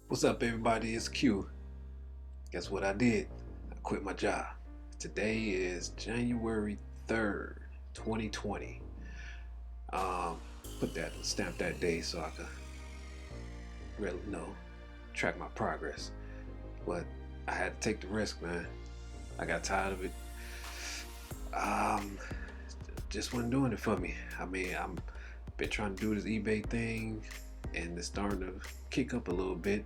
What's up, everybody? It's Q. Guess what I did? I quit my job. Today is January 3rd, 2020. Um, stamp that day so I can really know, track my progress. But I had to take the risk, man. I got tired of it. Um, just wasn't doing it for me. I'm been trying to do this eBay thing, and it's starting to kick up a little bit.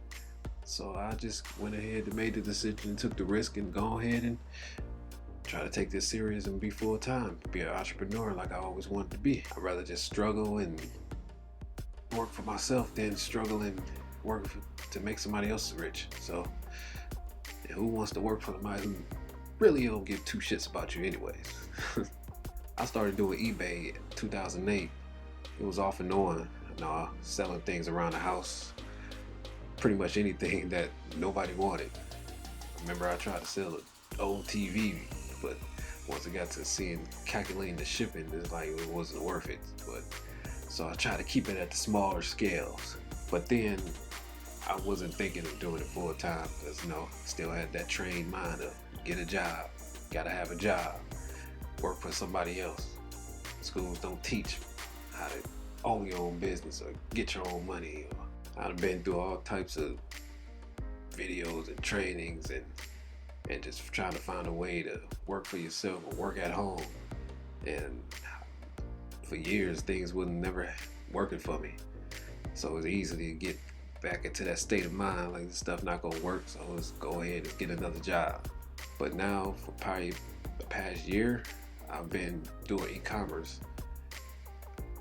So I just went ahead and made the decision and took the risk and go ahead and try to take this serious and be full time, be an entrepreneur like I always wanted to be. I'd rather just struggle and work for myself than struggle and to make somebody else rich. So, and who wants to work for somebody who really don't give two shits about you anyways? I started doing eBay in 2008. It was off and on, selling things around the house, pretty much anything that nobody wanted. I remember I tried to sell an old TV, but once it got to calculating the shipping, it's like it wasn't worth it. But so I tried to keep it at the smaller scales. But then I wasn't thinking of doing it full time because still had that trained mind of get a job, gotta have a job, work for somebody else. Schools don't teach how to own your own business or get your own money. I've been through all types of videos and trainings and just trying to find a way to work for yourself or work at home. And for years, things wasn't never working for me. So it was easy to get back into that state of mind, like this stuff not gonna work, so let's go ahead and get another job. But now, for probably the past year, I've been doing e-commerce.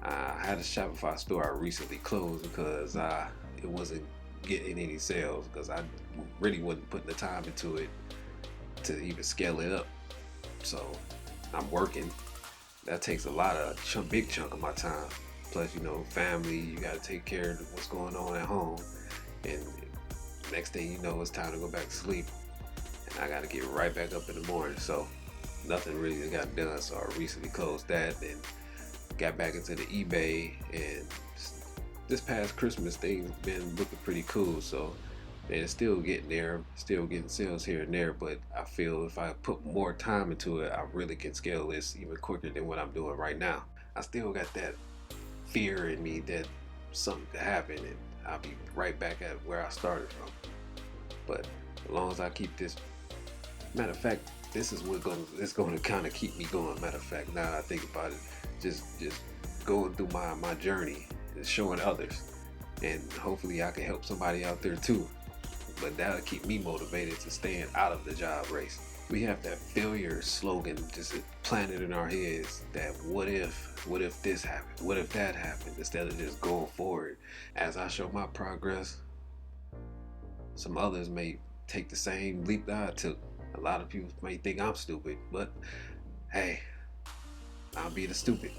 I had a Shopify store I recently closed because it wasn't getting any sales because I really wasn't putting the time into it to even scale it up. So I'm working. That takes a big chunk of my time. Plus, family, you got to take care of what's going on at home. And next thing you know, it's time to go back to sleep. And I got to get right back up in the morning. So nothing really got done. So I recently closed that and got back into the eBay, and this past Christmas thing's been looking pretty cool. So it's still getting there, still getting sales here and there, but I feel if I put more time into it, I really can scale this even quicker than what I'm doing right now. I still got that fear in me that something could happen and I'll be right back at where I started from. But as long as I keep this, matter of fact, this is it's going to kind of keep me going. Matter of fact, now that I think about it, just going through my journey and showing others, and hopefully I can help somebody out there too. But that'll keep me motivated to staying out of the job race. We have that failure slogan just planted in our heads that what if this happened, what if that happened, instead of just going forward. As I show my progress, some others may take the same leap that I took. A lot of people may think I'm stupid, but hey, I'll be the stupid.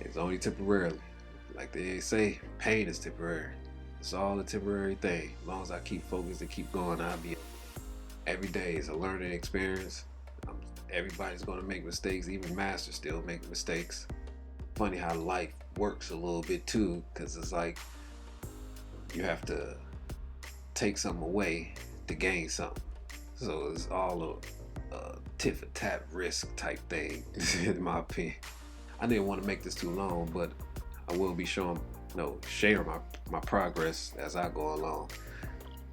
It's only temporarily. Like they say, pain is temporary. It's all a temporary thing. As long as I keep focused and keep going, I'll be. Every day is a learning experience. Everybody's going to make mistakes. Even masters still make mistakes. Funny how life works a little bit too, because it's like you have to take something away to gain something. So it's all a tit for tat risk type thing, in my opinion. I didn't want to make this too long, but I will be sharing my progress as I go along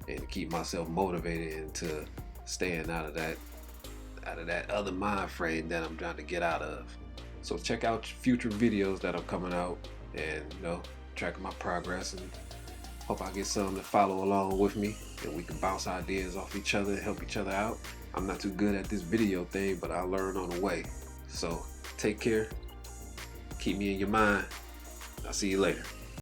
and keep myself motivated into staying out of that other mind frame that I'm trying to get out of. So check out future videos that are coming out and tracking my progress, and hope I get some to follow along with me and we can bounce ideas off each other and help each other out. I'm not too good at this video thing, but I learn on the way. So take care. Keep me in your mind. I'll see you later.